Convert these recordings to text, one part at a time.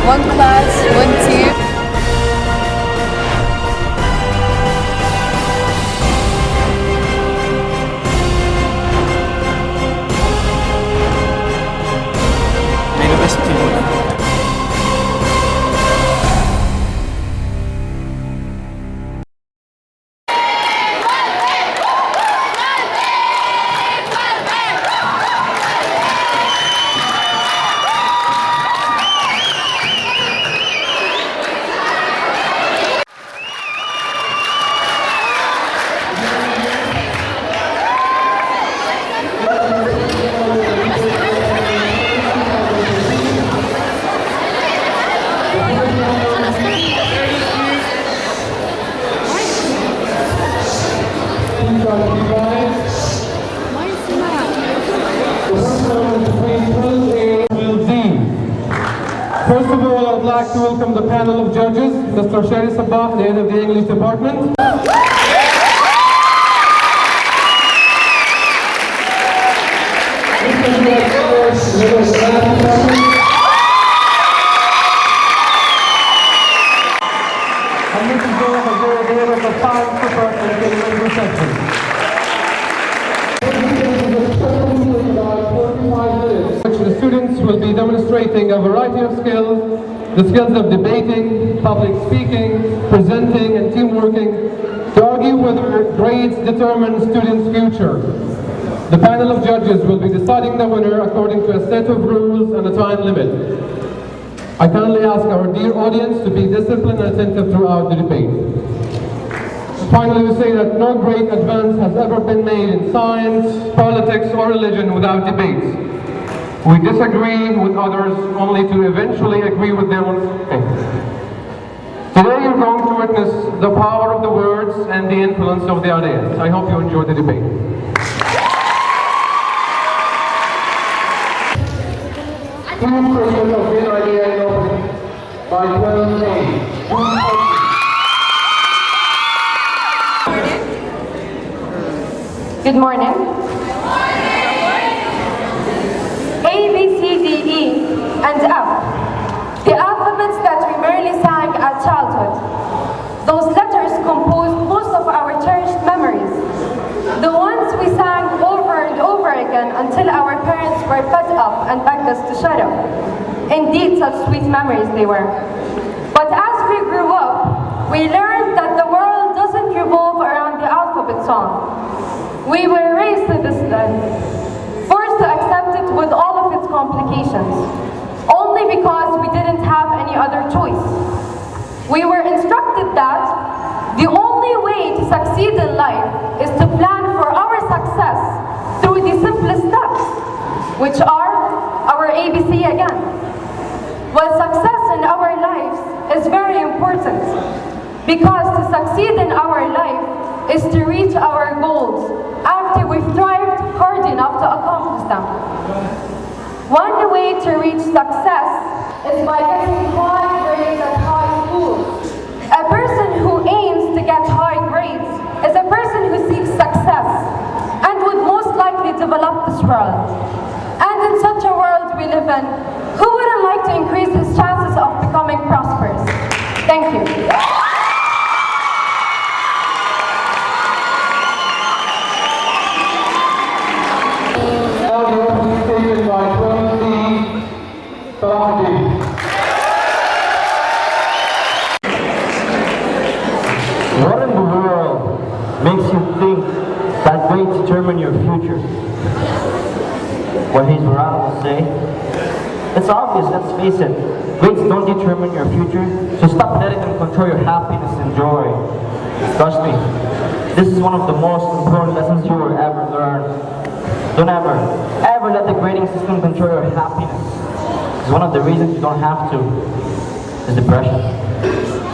one class, one team. First of all, I would like to welcome the panel of judges, Mr. Shari Sabah, the head of the English department. And Mrs. Joe Hazur, the head of the science department in the English section. The students will be demonstrating a variety of skills, the skills of debating, public speaking, presenting, and team working, to argue whether grades determine students' future. The panel of judges will be deciding the winner according to a set of rules and a time limit. I kindly ask our dear audience to be disciplined and attentive throughout the debate. Finally, we say that no great advance has ever been made in science, politics, or religion without debates. We disagree with others only to eventually agree with them on something. Today you're going to witness the power of the words and the influence of the audience. I hope you enjoy the debate. Good morning. A, B, C, D, E, and F. The alphabets that we merely sang at childhood. Those letters composed most of our cherished memories. The ones we sang over and over again until our parents were fed up and begged us to shut up. Indeed, such sweet memories they were. But as we grew up, we learned that the world doesn't revolve around the alphabet song. We were raised to this then, forced to accept it with all of its complications, only because we didn't have any other choice. We were instructed that the only way to succeed in life is to plan for our success through the simplest steps, which are our ABC again. Well, success in our lives is very important, because to succeed in our life is to reach our goals after we've strived hard enough to accomplish them. One way to reach success is by getting high grades at high school. A person who aims to get high grades is a person who seeks success and would most likely develop this world. And in such a world we live in, who wouldn't like to increase his chances of becoming prosperous? Thank you. What in the world makes you think that grades determine your future? What his morale will say? It's obvious, let's face it. Grades don't determine your future, so stop letting them control your happiness and joy. Trust me, this is one of the most important lessons you will ever learn. Don't ever let the grading system control your happiness. It's one of the reasons you don't have to, is depression.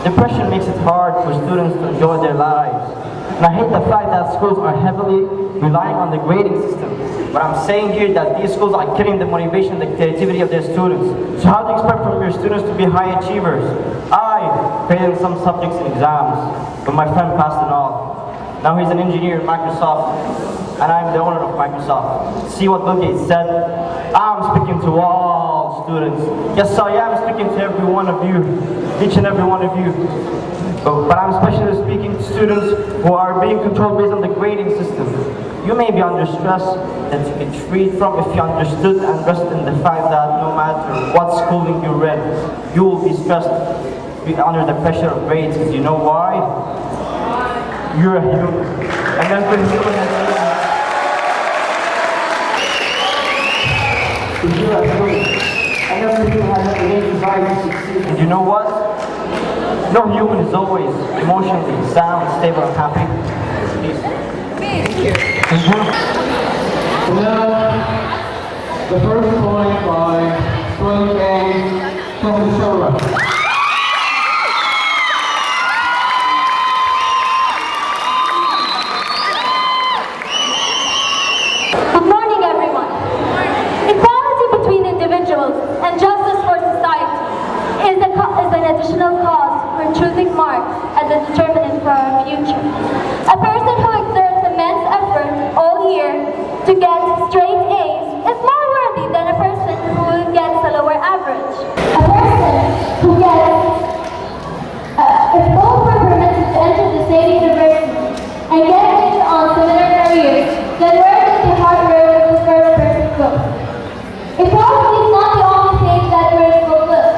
Depression makes it hard for students to enjoy their lives. And I hate the fact that schools are heavily relying on the grading system. But I'm saying here that these schools are killing the motivation and the creativity of their students. So how do you expect from your students to be high achievers? I failed in some subjects and exams, but my friend passed it all. Now he's an engineer at Microsoft, and I'm the owner of Microsoft. See what Bill Gates said? I'm speaking to all students. Yes, I am speaking to every one of you, each and every one of you. But I'm especially speaking to students who are being controlled based on the grading system. You may be under stress that you can be freed from if you understood and rest in the fact that no matter what schooling you read, you will be stressed under the pressure of grades. Because you know why? You're a human. And every human has you're a human. And every human has a desire to succeed. And you know what? No human is always emotionally sound, stable, and happy. Peace. Thank you. Thank you. So now, the first point by 12A from the Shora. Good morning, everyone. Equality between individuals and justice for society is an additional cause for choosing marks as a determinant for our future. A person who exerts immense effort all year to get straight A's is more worthy than a person who gets a lower average. A person who gets, if both were permitted to enter the same university and get later on similar careers, then where does the hard work of the first person go? Equality is not the only thing that grades fulfill.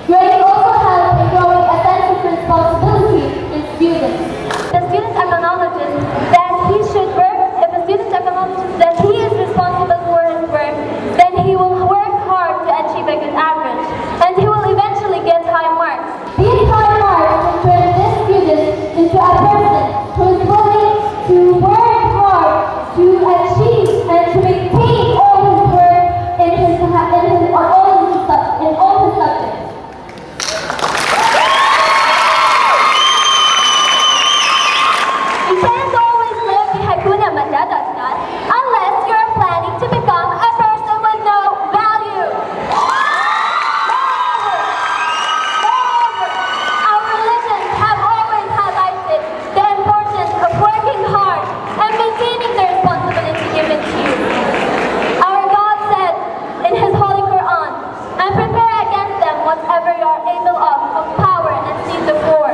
Grades also help in growing a sense of responsibility in students. The student acknowledges that he should work. If a student acknowledges that he is responsible for his work, then he will work hard to achieve a good average, and he will eventually get high marks. These high marks will turn this student into a person who is willing to work hard to achieve and to maintain all his work in all his subjects. You can't always live the Hakuna Matata style unless you're planning to become a person with no value. Moreover, our religions have always highlighted the importance of working hard and maintaining the responsibility given to you. Our God said in His Holy Quran, "And prepare against them whatever you are able of power and seeds of war."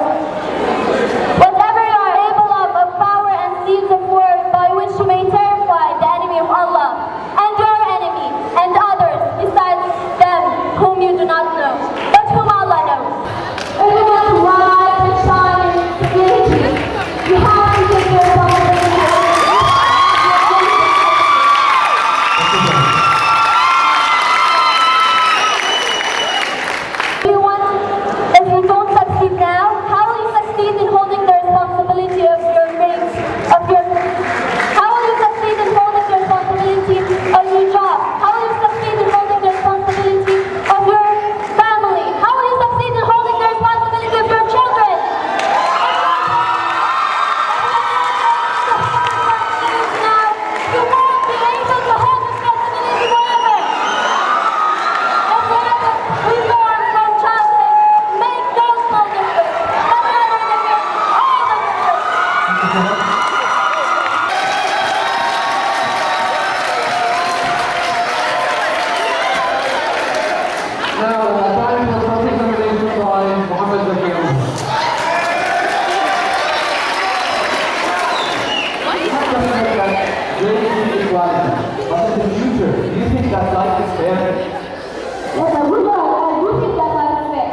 Whatever you are able of power and seeds of war, by which you may terrify the enemy of Allah and your enemy and others besides them whom you do not know, but whom Allah knows. If you want to rise and shine in community, you have to take your responsibility. If you don't succeed now, how will you succeed in holding the responsibility of your grades, how will you succeed in holding the responsibility of your job? How will you succeed in holding the responsibility of your family? How will you succeed in holding the responsibility of your children? Now, you won't be able to hold responsibility forever. And whenever we learn from childhood, make no small difference, but rather than make all the difference. Now, time for self-examination by Mohammed Zakir. But in the future, do you think that life is fair? Yes, I would think that life is fair.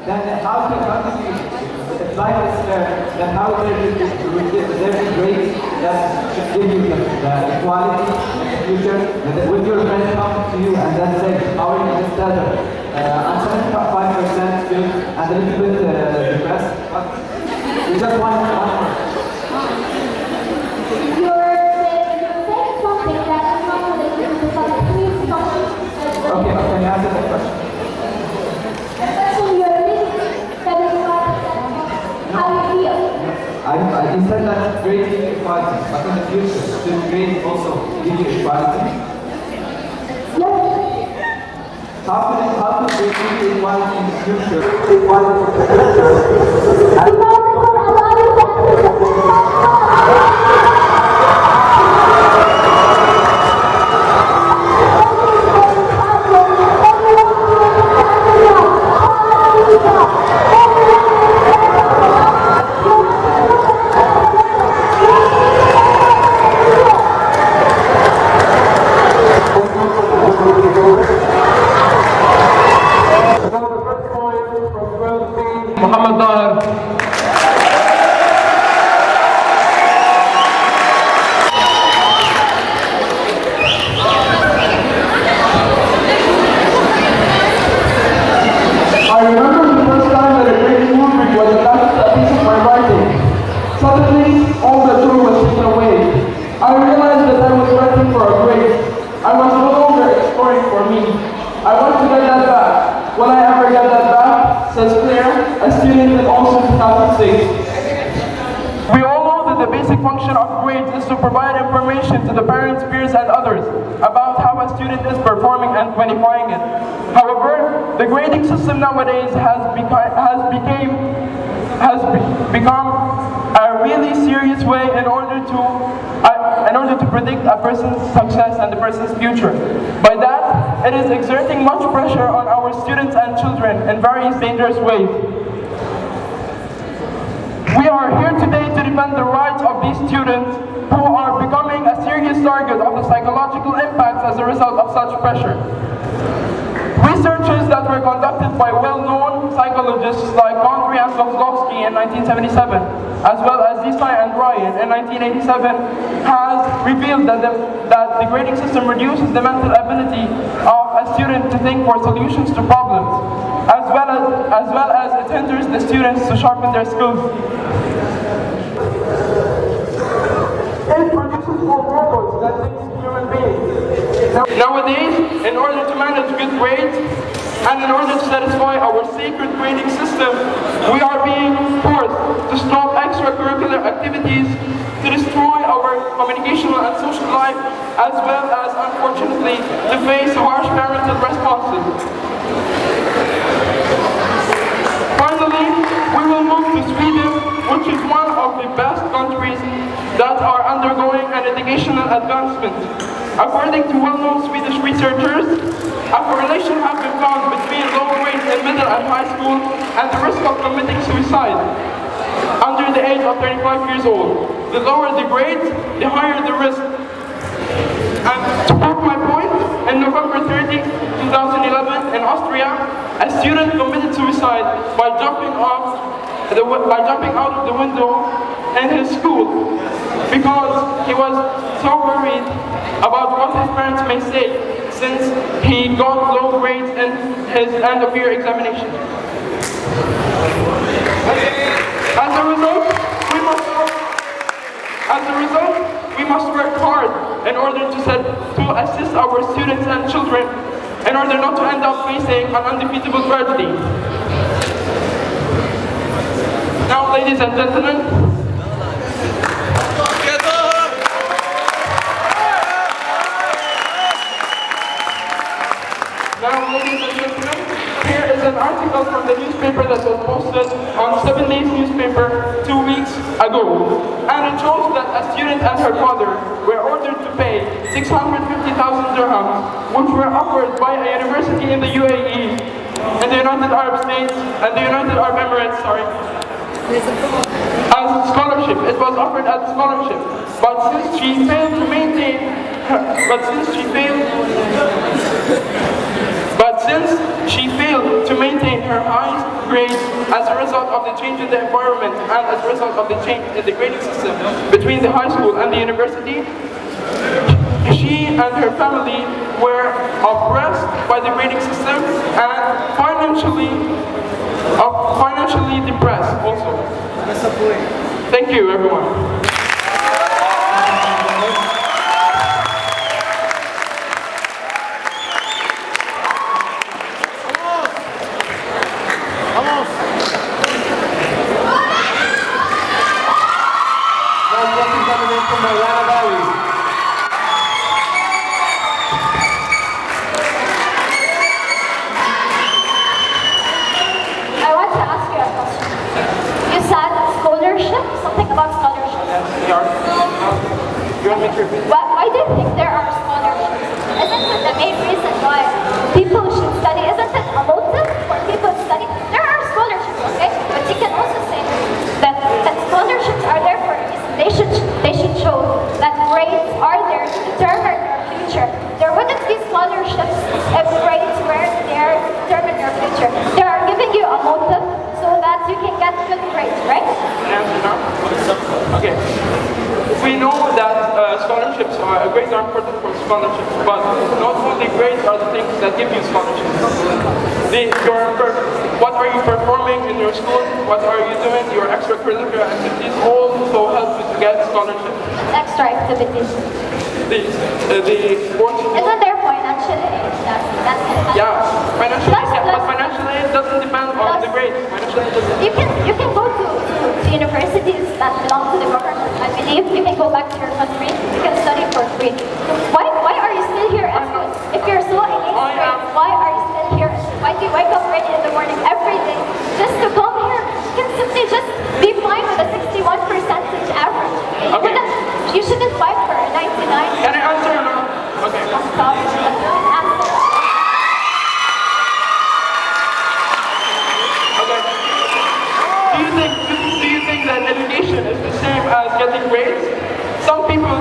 Then how do you, if life is fair, then how is there be grades that should give you the equality in the future? With your friends coming to you and then say, how are you this better? I'm 75% good and a little bit depressed, but we just want one. You're saying something that is not related to the subject. Please don't. Okay, can you answer that question? Especially your reading 75%. How you feel? I said that grades give you equality, but in the future, should grades also give you equality? Yes. How could grades give you equality in the future? Equality in the future. Because it will allow you to Muhammad Dar. I remember the first time that a great movement was attached to a piece of my writing. Suddenly, all the joy was taken away. I realized that I was writing for a grade. I was no longer exploring for me. I want to get that back. Will I ever get that back? Says Claire, a student in also 2006. We all know that the basic function of grades is to provide information to the parents, peers, and others about how a student is performing and quantifying it. However, the grading system nowadays has become a really serious way in order to predict a person's success and the person's future. By that, it is exerting much pressure on our students and children in various dangerous ways. We are here today to defend the rights of these students who are becoming a serious target of the psychological impacts as a result of such pressure. Researches that were conducted by well-known psychologists like Gondry and Kozlovsky in 1977, as well as Desai and Ryan in 1987, has revealed that the grading system reduces the mental ability of a student to think for solutions to problems, as well as it hinders the students to sharpen their skills. It produces more robots than thinking human beings. Nowadays, in order to manage good grades, and in order to satisfy our sacred grading system, we are being forced to stop extracurricular activities, to destroy our communicational and social life, as well as, unfortunately, to face harsh parental responses. Finally, we will move to Sweden, which is one of the best countries that are undergoing an educational advancement. According to well-known Swedish researchers, a correlation has been found between low grades in middle and high school and the risk of committing suicide under the age of 35 years old. The lower the grades, the higher the risk. And to prove my point, in November 30, 2011, in Austria, a student committed suicide by jumping out of the window in his school because he was so worried about what his parents may say since he got low grades in his end-of-year examination. As a result, we must work hard in order to assist our students and children in order not to end up facing an undefeatable tragedy. Now, ladies and gentlemen, here is an article from the newspaper that was posted on 7 Days newspaper 2 weeks ago. And it shows that a student and her father were ordered to pay 650,000 dirhams, which were offered by a university in the UAE, in the United Arab States, and the United Arab Emirates, as a scholarship. It was offered as a scholarship. But since she failed to maintain her highest grades as a result of the change in the environment and as a result of the change in the grading system between the high school and the university, she and her family were oppressed by the grading system and financially depressed also. Thank you, everyone. Something about scholarship. grades are important for scholarships, but not only grades are the things that give you scholarships. What are you performing in your school? What are you doing? Your extracurricular activities also help you to get scholarships. Extra activities. The sports. Isn't there financial aid? Yeah, financial aid, but financial aid doesn't depend on the grades. Financial aid doesn't. You can go to universities that belong to the government. I believe you can go back to your country. You can study for free. Why are you still here? If you're so elite, why are you still here? Why do you wake up ready in the morning every day just to come here? You can simply just be fine with a 61% average. Okay. You shouldn't fight for a 99. Can I answer or not? Okay. Stop. Answer. Okay. Do you think that education is the same as getting grades? Some people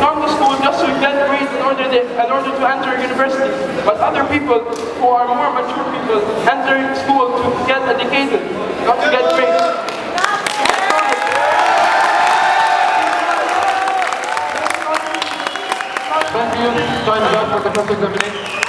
come to school just to get grades in order to enter university, but other people who are more mature people enter school to get educated, not to get grades. Thank you. Time is up for the first examination.